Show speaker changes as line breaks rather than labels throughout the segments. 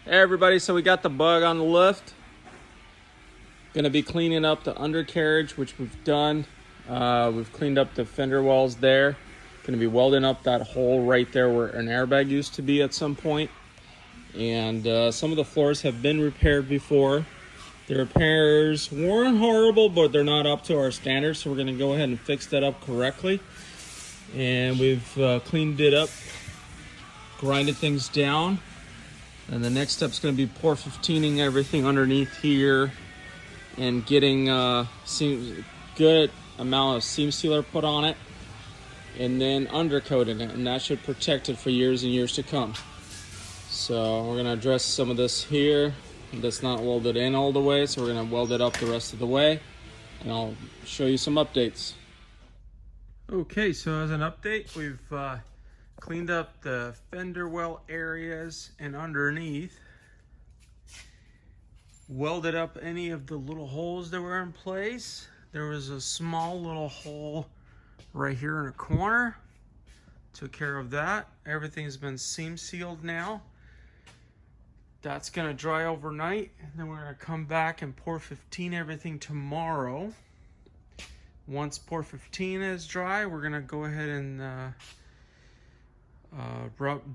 Hey everybody, so we got the bug on the lift. Gonna be cleaning up the undercarriage, which we've done. We've cleaned up the fender wells there. Gonna be welding up that hole right there where an airbag used to be at some point. And some of the floors have been repaired before. The repairs weren't horrible, but they're not up to our standards, so we're gonna go ahead and fix that up correctly. And we've cleaned it up, grinded things down. And the next step is going to be pour 15ing everything underneath here and getting good amount of seam sealer put on it, and then undercoating it, and that should protect it for years and years to come. So we're going to address some of this here that's not welded in all the way, so we're going to weld it up the rest of the way, and I'll show you some updates. Okay, so as an update, we've cleaned up the fender well areas and underneath, welded up any of the little holes that were in place. There was a small little hole right here in a corner. Took care of that. Everything's been seam sealed now. That's gonna dry overnight, and then we're gonna come back and pour 15 everything tomorrow. Once pour 15 is dry, we're gonna go ahead and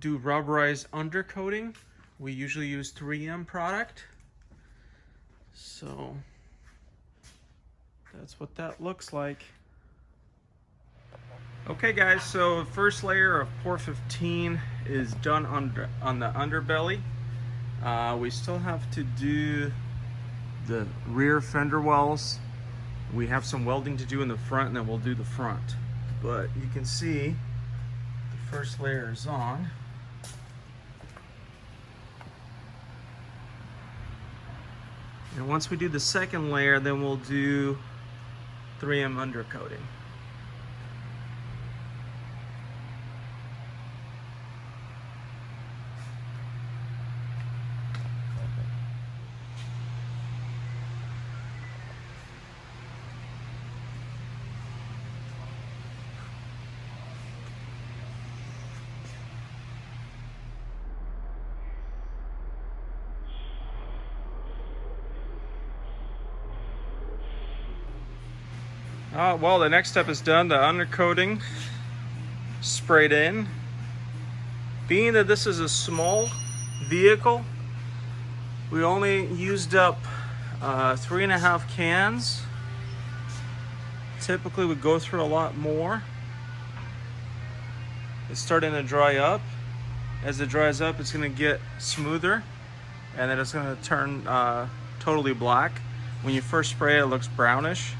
do rubberized undercoating. We usually use 3M product, so that's what that looks like. Okay guys, so first layer of pour 15 is done on the underbelly. We still have to do the rear fender wells. We have some welding to do in the front, and then we'll do the front. But you can see first layer is on. And once we do the second layer, then we'll do 3M undercoating. Well, the next step is done. The undercoating sprayed in. Being that this is a small vehicle, we only used up 3.5 cans. Typically we go through a lot more. It's starting to dry up. As it dries up, it's going to get smoother, and then it's going to turn totally black. When you first spray it, it looks brownish.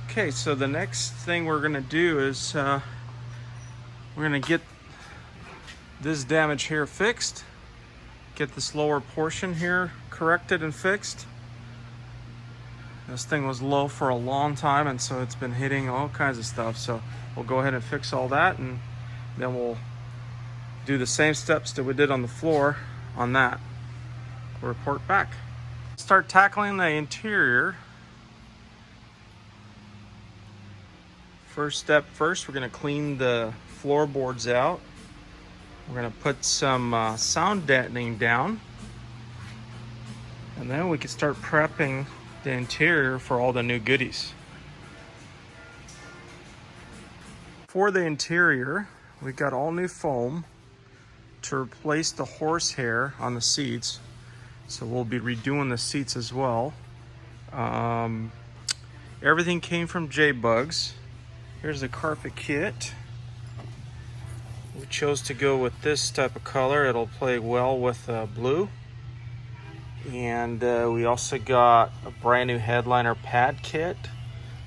Okay, so the next thing we're gonna do is we're gonna get this damage here fixed, get this lower portion here corrected and fixed. This thing was low for a long time, and so it's been hitting all kinds of stuff. So we'll go ahead and fix all that, and then we'll do the same steps that we did on the floor on that. We'll report back. Start tackling the interior. First step first, we're going to clean the floorboards out. We're going to put some sound deadening down, and then we can start prepping the interior for all the new goodies. For the interior, we've got all new foam to replace the horsehair on the seats, so we'll be redoing the seats as well. Everything came from J-Bugs. Here's the carpet kit. We chose to go with this type of color. It'll play well with blue. And we also got a brand new headliner pad kit.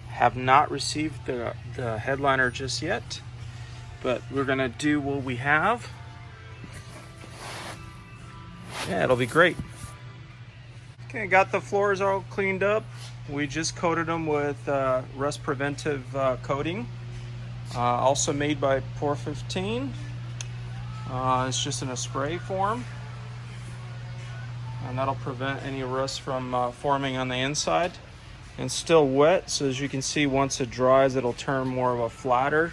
Have not received the headliner just yet, but we're gonna do what we have. Yeah, it'll be great. Okay, got the floors all cleaned up. We just coated them with rust preventive coating, also made by Pour 15. It's just in a spray form, and that'll prevent any rust from forming on the inside. And still wet, so as you can see, once it dries, it'll turn more of a flatter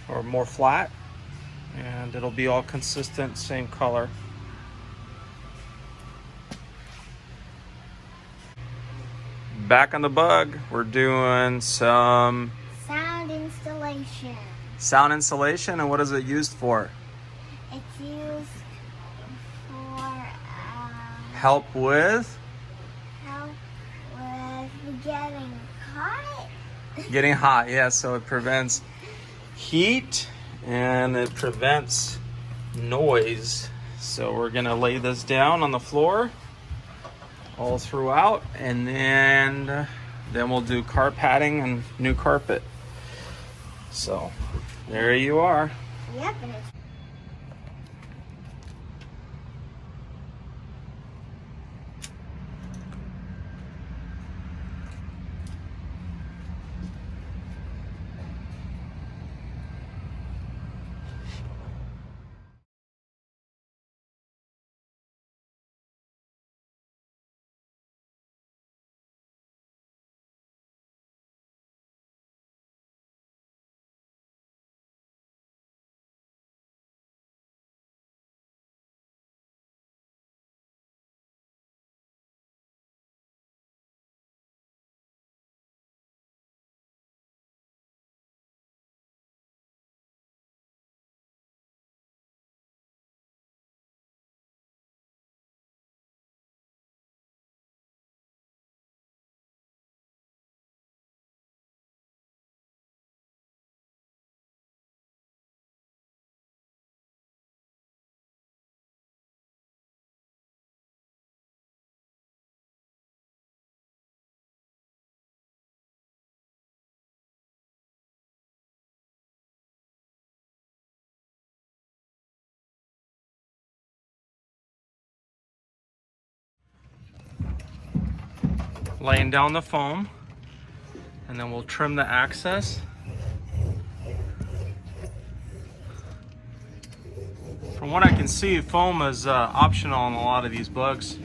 or more flat. and it'll be all consistent, same color. Back on the Bug, we're doing some
sound installation.
Sound insulation, and what is it used for?
It's used for
help with
getting hot.
Getting hot, yeah. So it prevents heat and it prevents noise. So we're gonna lay this down on the floor all throughout, and then we'll do carpet padding and new carpet. So there you are.
Yep, and it's
Laying down the foam, and then we'll trim the access. From what I can see, foam is optional on a lot of these Bugs.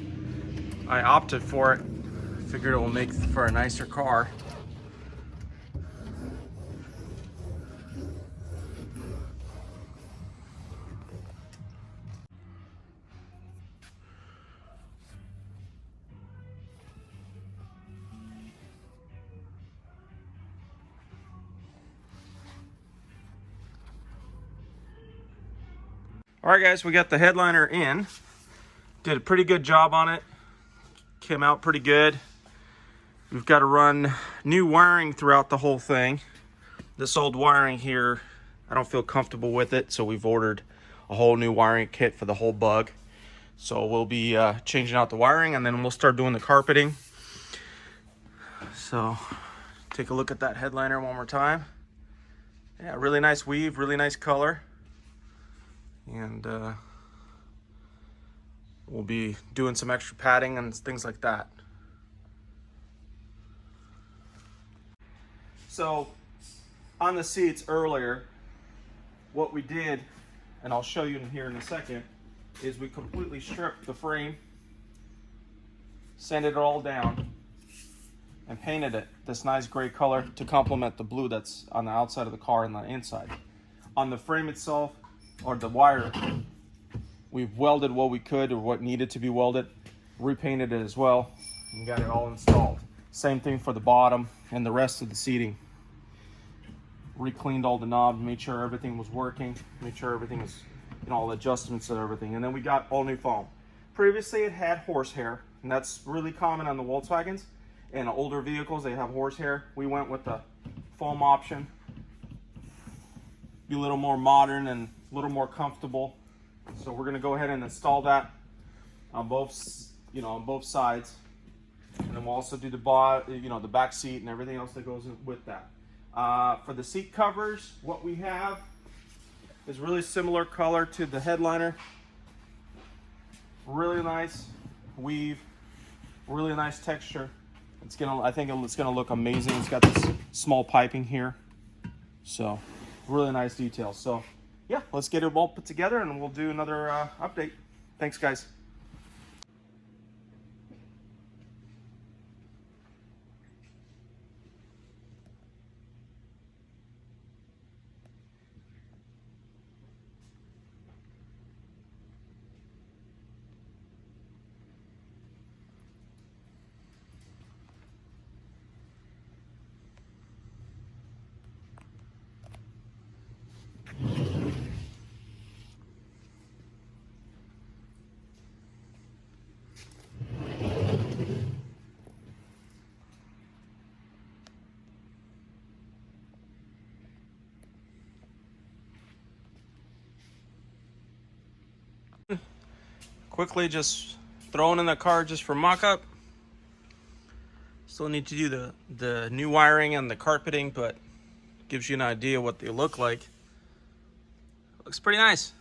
I opted for it. Figured it will make for a nicer car. All right, guys, we got the headliner in. Did a pretty good job on it. Came out pretty good. We've got to run new wiring throughout the whole thing. This old wiring here, I don't feel comfortable with it, so we've ordered a whole new wiring kit for the whole Bug. So we'll be changing out the wiring, and then we'll start doing the carpeting. So take a look at that headliner one more time. Yeah, really nice weave, really nice color. And we'll be doing some extra padding and things like that. So on the seats earlier, what we did, and I'll show you in here in a second, is we completely stripped the frame, sanded it all down, and painted it this nice gray color to complement the blue that's on the outside of the car and the inside. On the frame itself, or the wire, we've welded what we could or what needed to be welded, repainted it as well, and got it all installed. Same thing for the bottom and the rest of the seating. Re-cleaned all the knobs, made sure everything was working, made sure everything was, all the adjustments and everything. And then we got all new foam. Previously it had horsehair, and that's really common on the Volkswagens. And older vehicles, they have horsehair. We went with the foam option. Be a little more modern and a little more comfortable. So we're gonna go ahead and install that on both, on both sides. And then we'll also do the the back seat and everything else that goes with that. For the seat covers, what we have is really similar color to the headliner. Really nice weave, really nice texture. I think it's gonna look amazing. It's got this small piping here, so really nice details. So yeah, let's get it all put together and we'll do another update. Thanks, guys. quickly just throwing in the car just for mock-up. Still need to do the new wiring and the carpeting, but gives you an idea what they look like. Looks pretty nice.